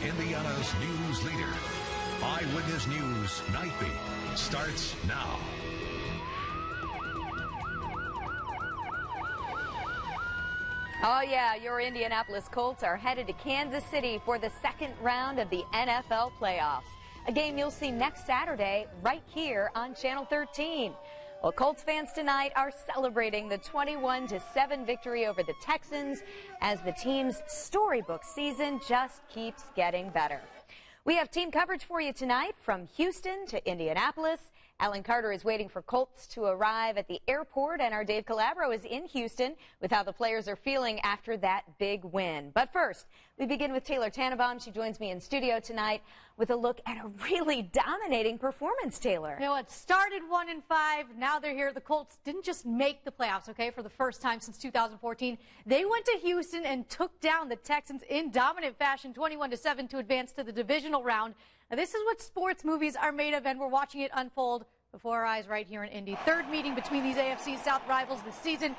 Indiana's news leader. Eyewitness News Nightbeat starts now. Oh yeah, your Indianapolis Colts are headed to Kansas City for the second round of the NFL playoffs. A game you'll see next Saturday right here on Channel 13. Well, Colts fans tonight are celebrating the 21-7 victory over the Texans as the team's storybook season just keeps getting better. We have team coverage for you tonight from Houston to Indianapolis. Alan Carter is waiting for Colts to arrive at the airport, and our Dave Calabro is in Houston with how the players are feeling after that big win. But first, we begin with Taylor Tannenbaum. She joins me in studio tonight with a look at a really dominating performance, Taylor. You know, it started 1-5. Now they're here. The Colts didn't just make the playoffs, okay, for the first time since 2014. They went to Houston and took down the Texans in dominant fashion, 21-7, to advance to the divisional round. Now, this is what sports movies are made of, and we're watching it unfold before our eyes right here in Indy. Third meeting between these AFC South rivals this season.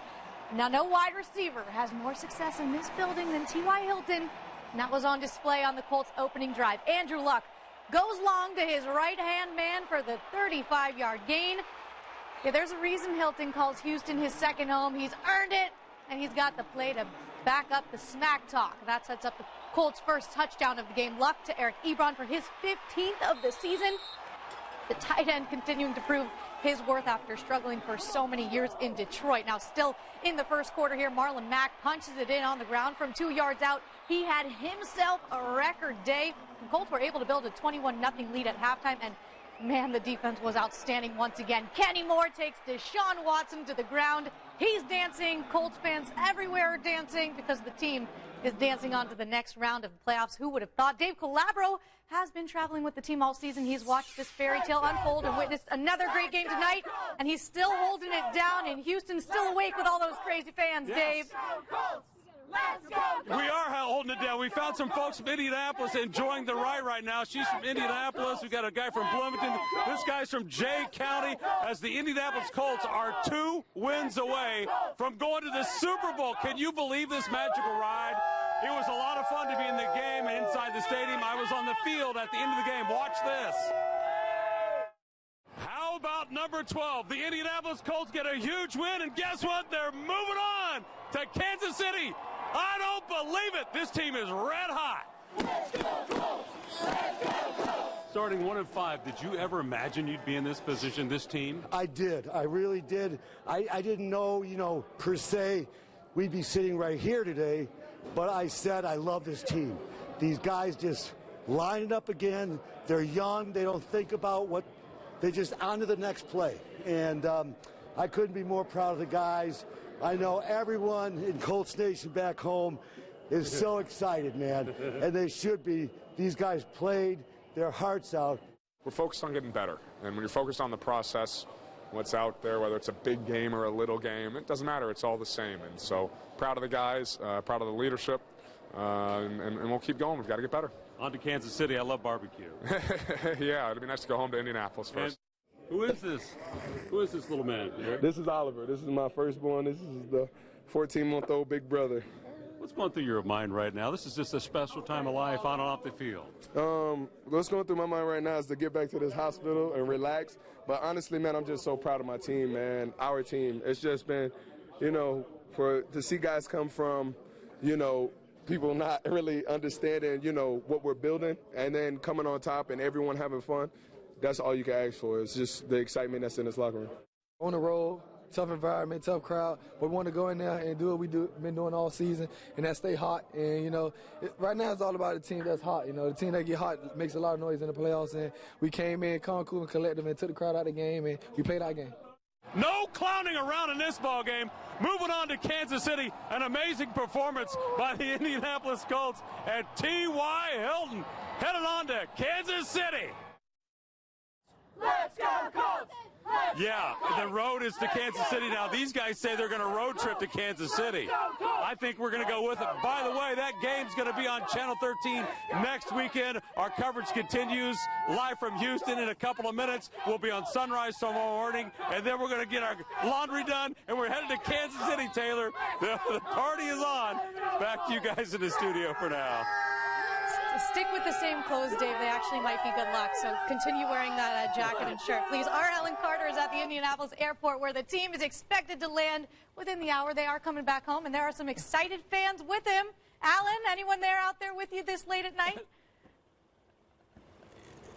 Now, no wide receiver has more success in this building than T.Y. Hilton. And that was on display on the Colts' opening drive. Andrew Luck goes long to his right-hand man for the 35-yard gain. Yeah, there's a reason Hilton calls Houston his second home. He's earned it, and he's got the play to back up the smack talk. That sets up the Colts' first touchdown of the game. Luck to Eric Ebron for his 15th of the season. The tight end continuing to prove his worth after struggling for so many years in Detroit. Now, still in the first quarter here, Marlon Mack punches it in on the ground from 2 yards out. He had himself a record day. The Colts were able to build a 21-0 lead at halftime, and man, the defense was outstanding once again. Kenny Moore takes Deshaun Watson to the ground. He's dancing. Colts fans everywhere are dancing because the team is dancing on to the next round of the playoffs. Who would have thought? Dave Calabro has been traveling with the team all season. He's watched this fairy tale unfold and witnessed another great game tonight, and he's still holding it down in Houston, still awake with all those crazy fans, Dave. We are holding it down. We found some folks from Indianapolis enjoying the ride right now. She's from Indianapolis. We got a guy from Bloomington. This guy's from Jay County, as the Indianapolis Colts are 2 wins away from going to the Super Bowl. Can you believe this magical ride? It was a lot of fun to be in the game and inside the stadium. I was on the field at the end of the game. Watch this. How about number 12? The Indianapolis Colts get a huge win, and guess what? They're moving on to Kansas City. I don't believe it. This team is red hot. Let's go, Colts! Let's go, Colts! Starting 1-5, did you ever imagine you'd be in this position, this team? I did. I really did. I didn't know, per se, we'd be sitting right here today, but I said I love this team. These guys just line it up again. They're young. They don't think about what – they're just on to the next play. And I couldn't be more proud of the guys. I know everyone in Colts Nation back home is so excited, man, and they should be. These guys played their hearts out. We're focused on getting better, and when you're focused on the process, what's out there, whether it's a big game or a little game, it doesn't matter. It's all the same, and so proud of the guys, proud of the leadership, and we'll keep going. We've got to get better. On to Kansas City. I love barbecue. Yeah, it'd be nice to go home to Indianapolis first. Who is this? Who is this little man? This is Oliver. This is my firstborn. This is the 14-month-old big brother. What's going through your mind right now? This is just a special time of life on and off the field. What's going through my mind right now is to get back to this hospital and relax. But honestly, man, I'm just so proud of my team, man, our team. It's just been, to see guys come from, people not really understanding, what we're building, and then coming on top and everyone having fun. That's all you can ask for. It's just the excitement that's in this locker room. On the road, tough environment, tough crowd, but we want to go in there and do what we've been doing all season, and that's stay hot. And, right now it's all about the team that's hot. The team that get hot makes a lot of noise in the playoffs, and we came in calm, cool, and collective and took the crowd out of the game, and we played our game. No clowning around in this ball game. Moving on to Kansas City, an amazing performance by the Indianapolis Colts, and T.Y. Hilton headed on to Kansas City. Let's go, Colts! Yeah, the road is to Kansas City now. These guys say they're going to road trip to Kansas City. I think we're going to go with it. By the way, that game's going to be on Channel 13 next weekend. Our coverage continues live from Houston in a couple of minutes. We'll be on Sunrise tomorrow morning, and then we're going to get our laundry done, and we're headed to Kansas City, Taylor. The party is on. Back to you guys in the studio for now. Stick with the same clothes, Dave. They actually might be good luck. So continue wearing that jacket and shirt, please. Our Ellen Carter is at the Indianapolis airport where the team is expected to land within the hour. They are coming back home, and there are some excited fans with him. Alan, anyone there out there with you this late at night?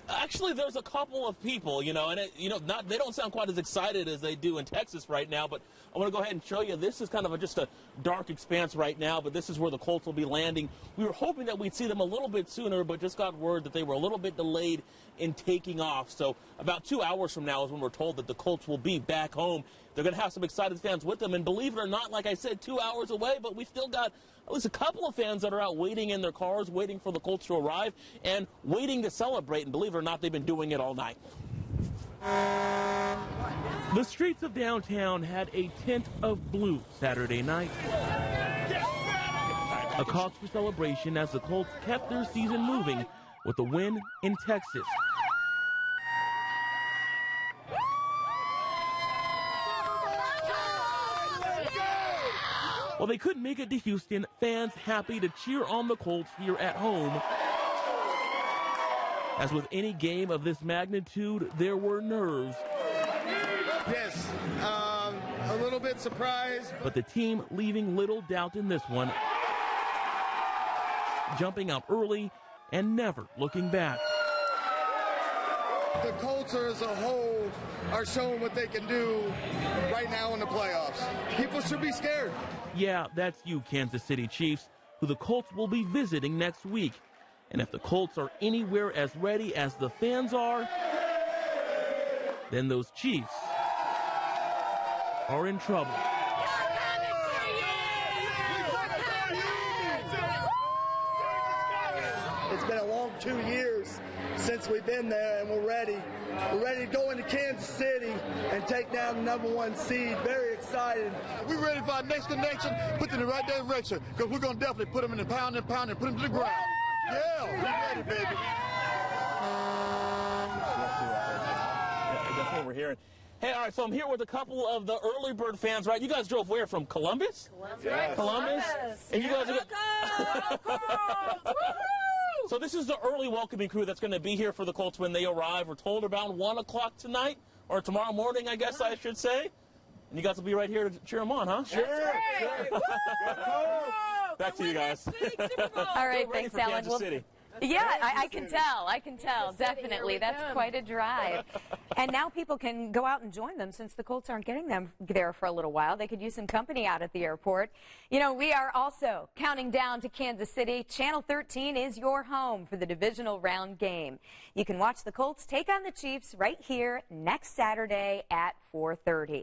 Actually, there's a couple of people, you know, and they don't sound quite as excited as they do in Texas right now, but I want to go ahead and show you. This is kind of just a dark expanse right now, but this is where the Colts will be landing. We were hoping that we'd see them a little bit sooner, but just got word that they were a little bit delayed in taking off. So about 2 hours from now is when we're told that the Colts will be back home. They're going to have some excited fans with them, and believe it or not, like I said, 2 hours away, but we still got at least a couple of fans that are out waiting in their cars, waiting for the Colts to arrive, and waiting to celebrate, and believe it or not, they've been doing it all night. The streets of downtown had a tint of blue Saturday night. A cause for celebration as the Colts kept their season moving with a win in Texas. While they couldn't make it to Houston, fans happy to cheer on the Colts here at home. As with any game of this magnitude, there were nerves. Yes, a little bit surprised. But the team leaving little doubt in this one. Jumping out early and never looking back. The Colts as a whole are showing what they can do right now in the playoffs. People should be scared. Yeah, that's you, Kansas City Chiefs, who the Colts will be visiting next week. And if the Colts are anywhere as ready as the fans are, then those Chiefs are in trouble. It's been a long 2 years since we've been there, and we're ready. We're ready to go into Kansas City and take down the #1 seed. Very excited. We're ready for our next connection, put them in the right direction, because we're going to definitely put them in the pound and put them to the ground. Yeah, we're ready, baby. Yeah, that's what we're hearing. Hey, all right, so I'm here with a couple of the early bird fans, right? You guys drove where? From Columbus? Yes. Columbus? And you guys are So this is the early welcoming crew that's going to be here for the Colts when they arrive. We're told around 1 o'clock tonight, or tomorrow morning, I guess I should say. And you guys will be right here to cheer them on, huh? Sure. Back to you guys. All right, thanks, Alan. Kansas City. Yeah, I can tell, definitely. That's quite a drive. And now people can go out and join them since the Colts aren't getting them there for a little while. They could use some company out at the airport. You know, we are also counting down to Kansas City. Channel 13 is your home for the divisional round game. You can watch the Colts take on the Chiefs right here next Saturday at 4:30.